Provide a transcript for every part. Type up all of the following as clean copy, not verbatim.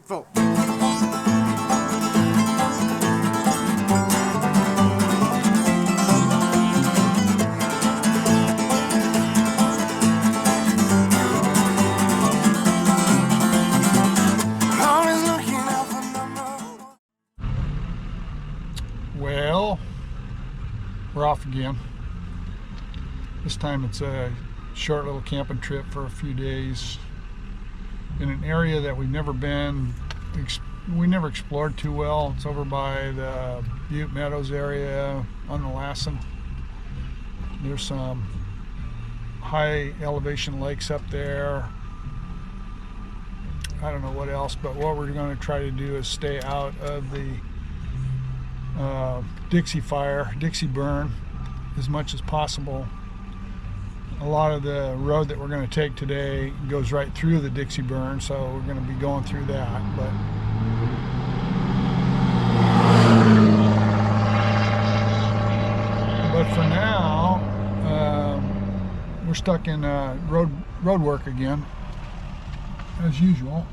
info. Well, we're off again. This time it's a short little camping trip for a few days in an area that we've never been, we never explored too well. It's over by the Butte, Meadows area on the Lassen. There's some high elevation lakes up there. I don't know what else, but what we're going to try to do is stay out of the Dixie burn as much as possible. A lot of the road that we're going to take today goes right through the Dixie burn, so we're going to be going through that. But for now, we're stuck in road work again, as usual.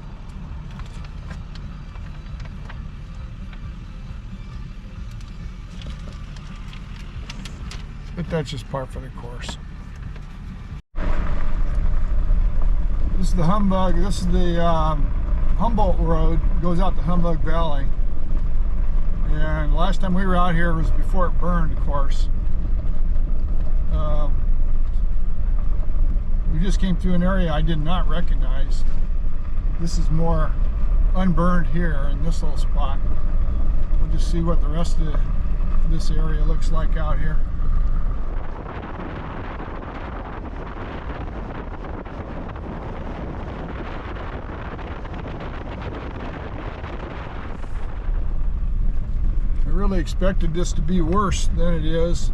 But that's just par for the course. This is the Humbug. This is the Humboldt Road. It goes out to Humbug Valley. And last time we were out here was before it burned, of course. We just came through an area I did not recognize. This is more unburned here in this little spot. We'll just see what the rest of this area looks like out here. I really expected this to be worse than it is.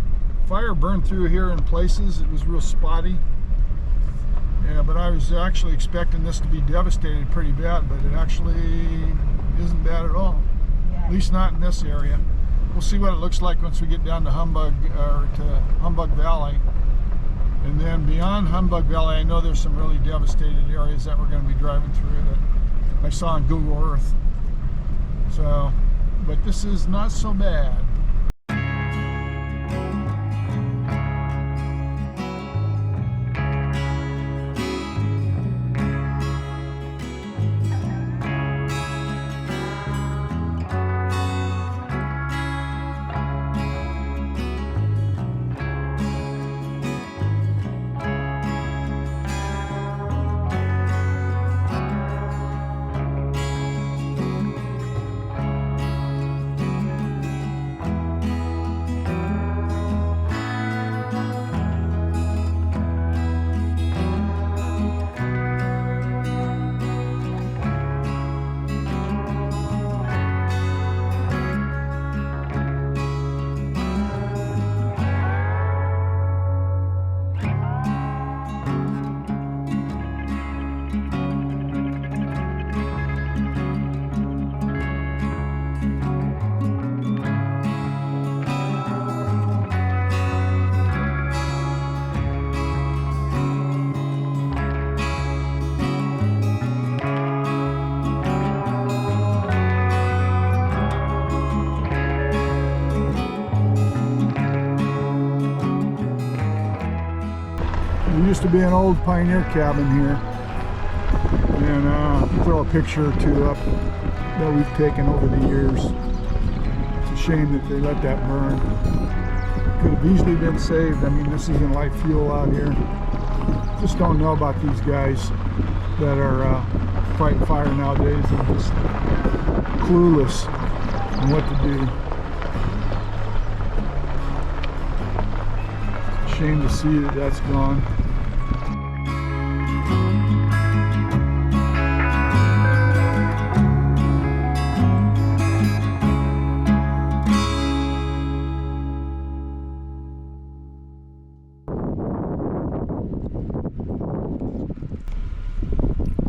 Fire burned through here in places. It was real spotty. Yeah, but I was actually expecting this to be devastated pretty bad, but it actually isn't bad at all. Yeah. At least not in this area. We'll see what it looks like once we get down to Humbug Valley. And then beyond Humbug Valley, I know there's some really devastated areas that we're going to be driving through that I saw on Google Earth. So, but this is not so bad. There used to be an old pioneer cabin here, and I'll throw a picture or two up that we've taken over the years. It's a shame that they let that burn. Could have easily been saved. I mean, this isn't light fuel out here. Just don't know about these guys that are fighting fire nowadays. They're just clueless on what to do. It's a shame to see that that's gone.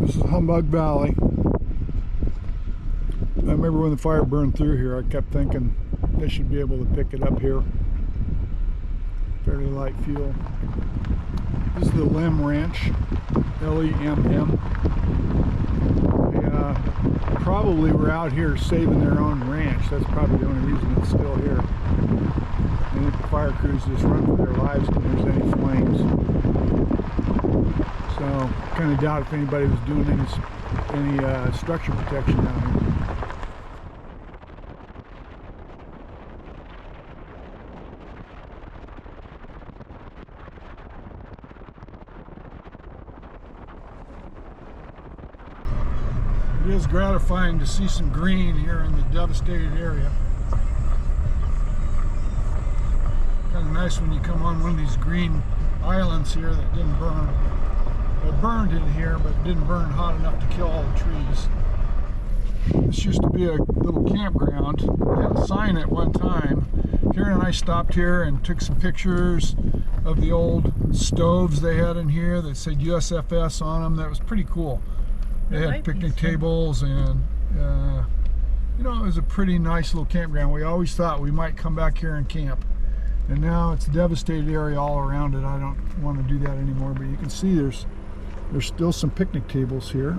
This is Humbug Valley. I remember when the fire burned through here, I kept thinking they should be able to pick it up here. Fairly light fuel. This is the Lem Ranch, L-E-M-M. probably were out here saving their own ranch. That's probably the only reason it's still here. And the fire crews just run for their lives when there's any flames. So, kind of doubt if anybody was doing any structure protection down here. It is gratifying to see some green here in the devastated area. Kind of nice when you come on one of these green islands here that didn't burn. It burned in here, but it didn't burn hot enough to kill all the trees. This used to be a little campground. They had a sign at one time. Karen and I stopped here and took some pictures of the old stoves they had in here that said USFS on them. That was pretty cool. They had picnic tables, and you know, it was a pretty nice little campground. We always thought we might come back here and camp, and now it's a devastated area all around it. I don't want to do that anymore, but you can see there's still some picnic tables here.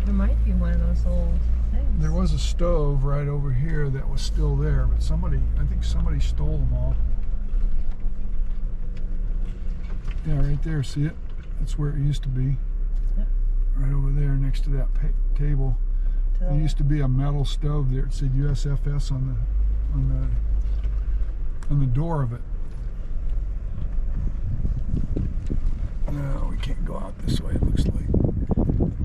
There might be one of those old things. There was a stove right over here that was still there, but I think somebody stole them all. Yeah, right there, see it? That's where it used to be. Right over there next to that table. There used to be a metal stove there. It said USFS on the door of it. No, we can't go out this way, it looks like.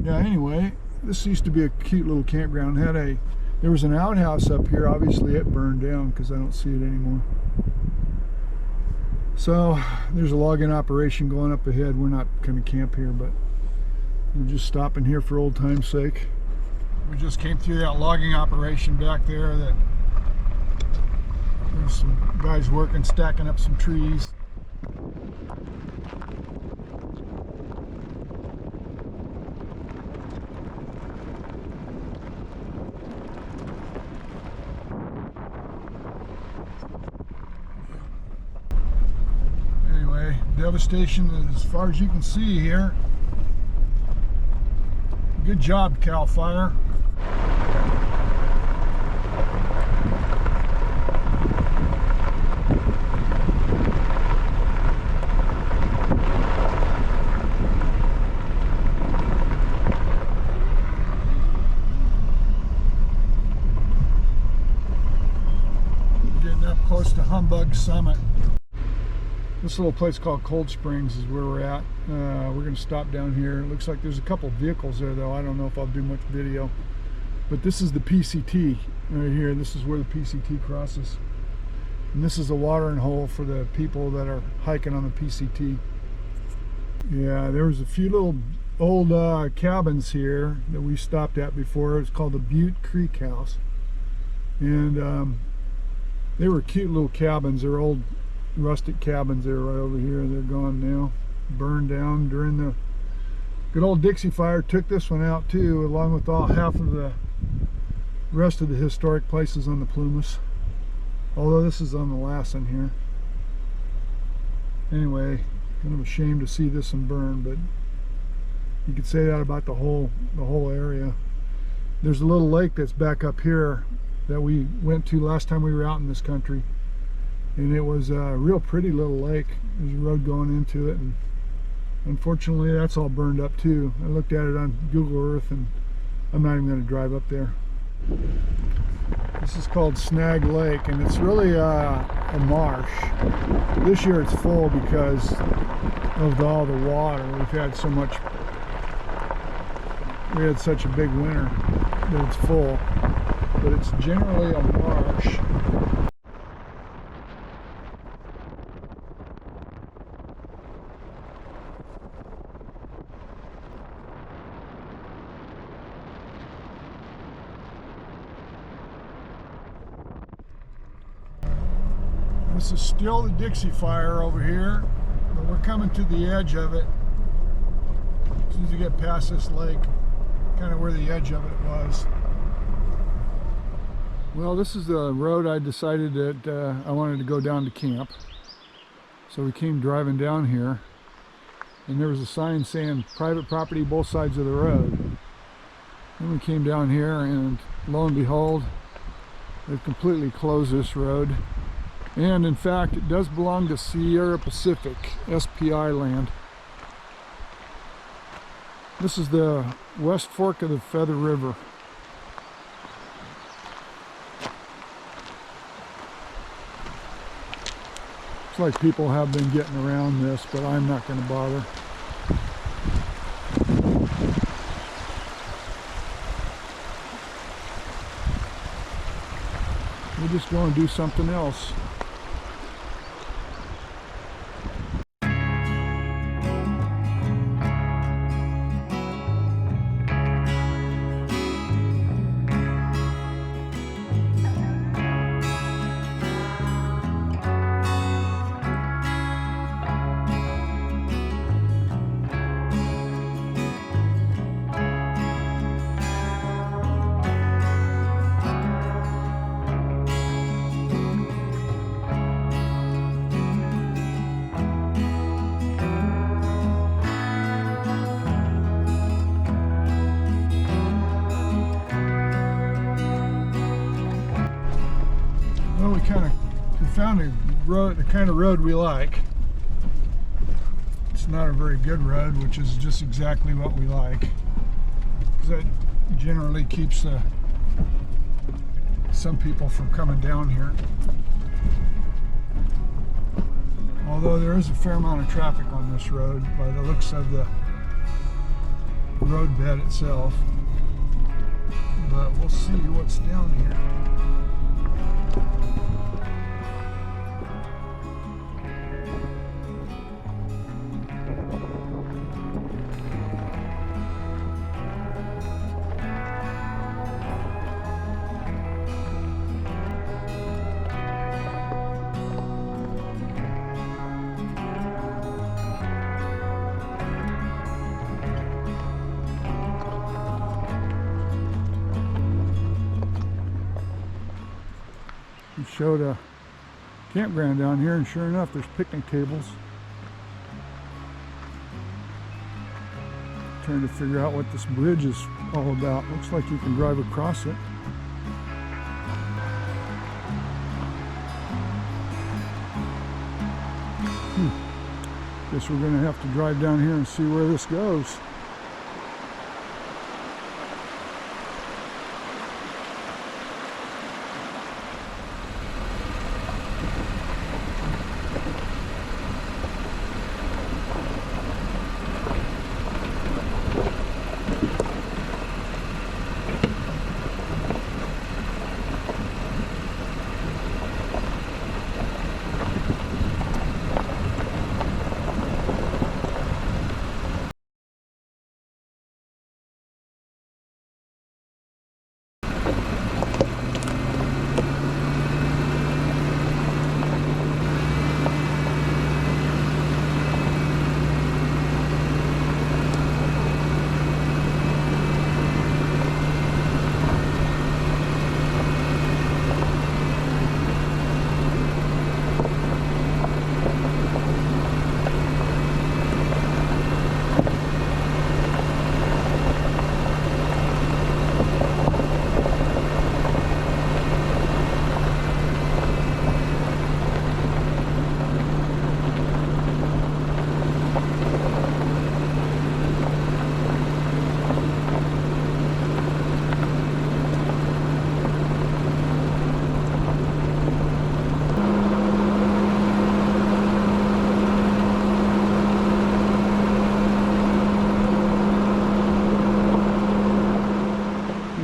Yeah, anyway, this used to be a cute little campground. There was an outhouse up here. Obviously it burned down because I don't see it anymore. So there's a logging operation going up ahead. We're not going to camp here, but we're just stopping here for old time's sake. We just came through that logging operation back there. There's some guys working, stacking up some trees. Anyway, devastation as far as you can see here. Good job, Cal Fire. Getting up close to Humbug Summit. This little place called Cold Springs is where we're at. We're going to stop down here. It looks like there's a couple vehicles there, though. I don't know if I'll do much video. But this is the PCT right here. This is where the PCT crosses. And this is a watering hole for the people that are hiking on the PCT. Yeah, there was a few little old cabins here that we stopped at before. It's called the Butte Creek House. And they were cute little cabins. They're old rustic cabins there right over here. They're gone now, burned down during the good old Dixie fire. Took this one out too, along with half of the rest of the historic places on the Plumas, although this is on the Lassen here. Anyway, kind of a shame to see this one burn, but you could say that about the whole area. There's a little lake that's back up here that we went to last time we were out in this country. And it was a real pretty little lake. There's a road going into it, and unfortunately that's all burned up too. I looked at it on Google Earth, and I'm not even going to drive up there. This is called Snag Lake, and it's really a marsh. This year it's full because of all the water. We had such a big winter that it's full, but it's generally a marsh. This is still the Dixie fire over here, but we're coming to the edge of it. As soon as you get past this lake, kind of where the edge of it was. Well, this is the road I decided that I wanted to go down to camp. So we came driving down here, and there was a sign saying private property both sides of the road. Then we came down here, and lo and behold, they've completely closed this road. And in fact, it does belong to Sierra Pacific, SPI land. This is the West Fork of the Feather River. Looks like people have been getting around this, but I'm not going to bother. We'll just go and do something else. Well, we found a road, the kind of road we like. It's not a very good road, which is just exactly what we like, because that generally keeps some people from coming down here. Although there is a fair amount of traffic on this road by the looks of the road bed itself, but we'll see what's down here. We showed a campground down here, and sure enough, there's picnic tables. Trying to figure out what this bridge is all about. Looks like you can drive across it. Guess we're going to have to drive down here and see where this goes.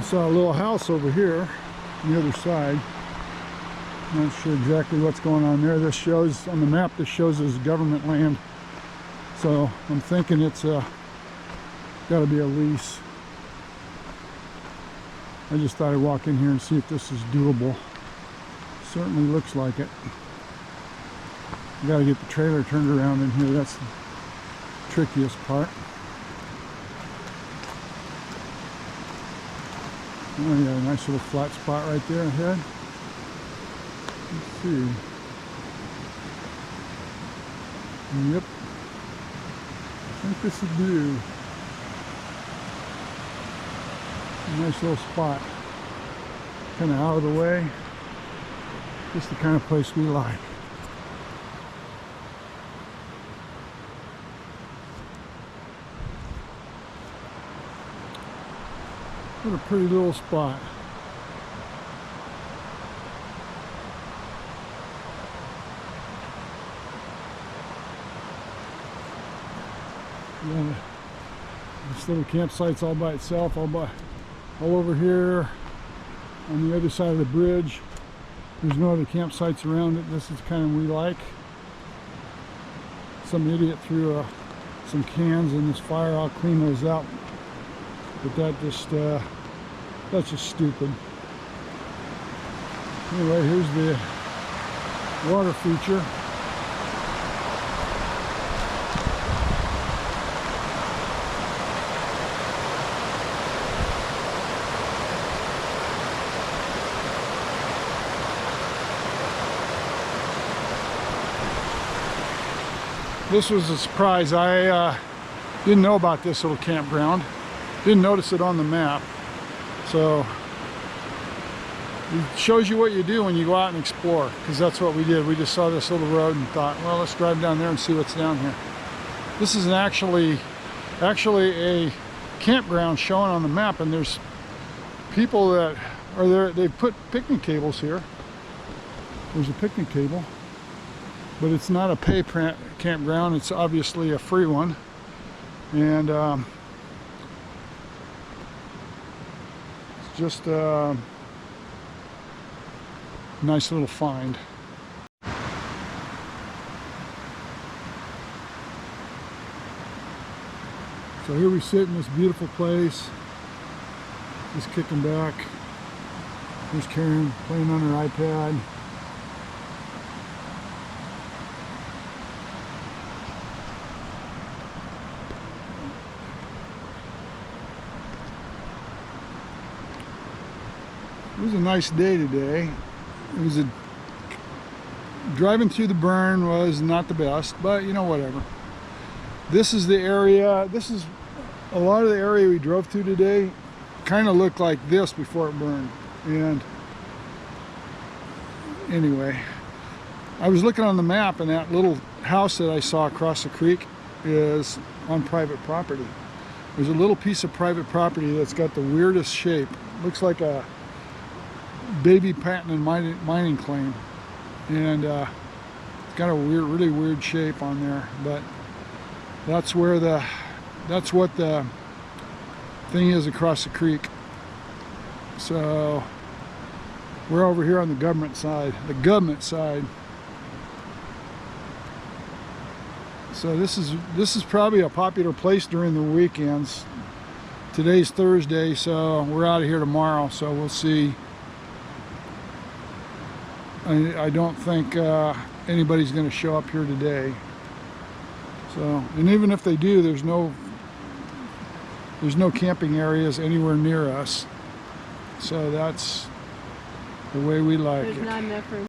Saw a little house over here on the other side. Not sure exactly what's going on there. This shows on the map, this shows as government land, so I'm thinking it's got to be a lease. I just thought I'd walk in here and see if this is doable. Certainly looks like it. I got to get the trailer turned around in here. That's the trickiest part. Oh, yeah, a nice little flat spot right there ahead. Let's see. Yep. I think this will do. Nice little spot. Kind of out of the way. Just the kind of place we like. What a pretty little spot. Yeah, this little campsite's all by itself, all over here on the other side of the bridge. There's no other campsites around it. This is the kind we like. Some idiot threw some cans in this fire. I'll clean those out. But that's just stupid. Anyway, here's the water feature. This was a surprise. I didn't know about this little campground. Didn't notice it on the map. So it shows you what you do when you go out and explore, because that's what we did. We just saw this little road and thought, well, let's drive down there and see what's down here. This is actually a campground shown on the map, and there's people that are there. They've put picnic tables here. There's a picnic table. But it's not a pay campground, it's obviously a free one. And it's just a nice little find. So here we sit in this beautiful place, just kicking back. There's Karen playing on her iPad. It was a nice day today. Driving through the burn was not the best, but you know, whatever. This is the area, a lot of the area we drove through today kind of looked like this before it burned. And anyway, I was looking on the map, and that little house that I saw across the creek is on private property. There's a little piece of private property that's got the weirdest shape. Looks like a baby patent and mining claim, and it's got a really weird shape on there. But that's what the thing is across the creek. So we're over here on the government side. So this is probably a popular place during the weekends. Today's Thursday, so we're out of here tomorrow. So we'll see. I don't think anybody's going to show up here today. So, and even if they do, there's no camping areas anywhere near us. So that's the way we like it. There's not enough room.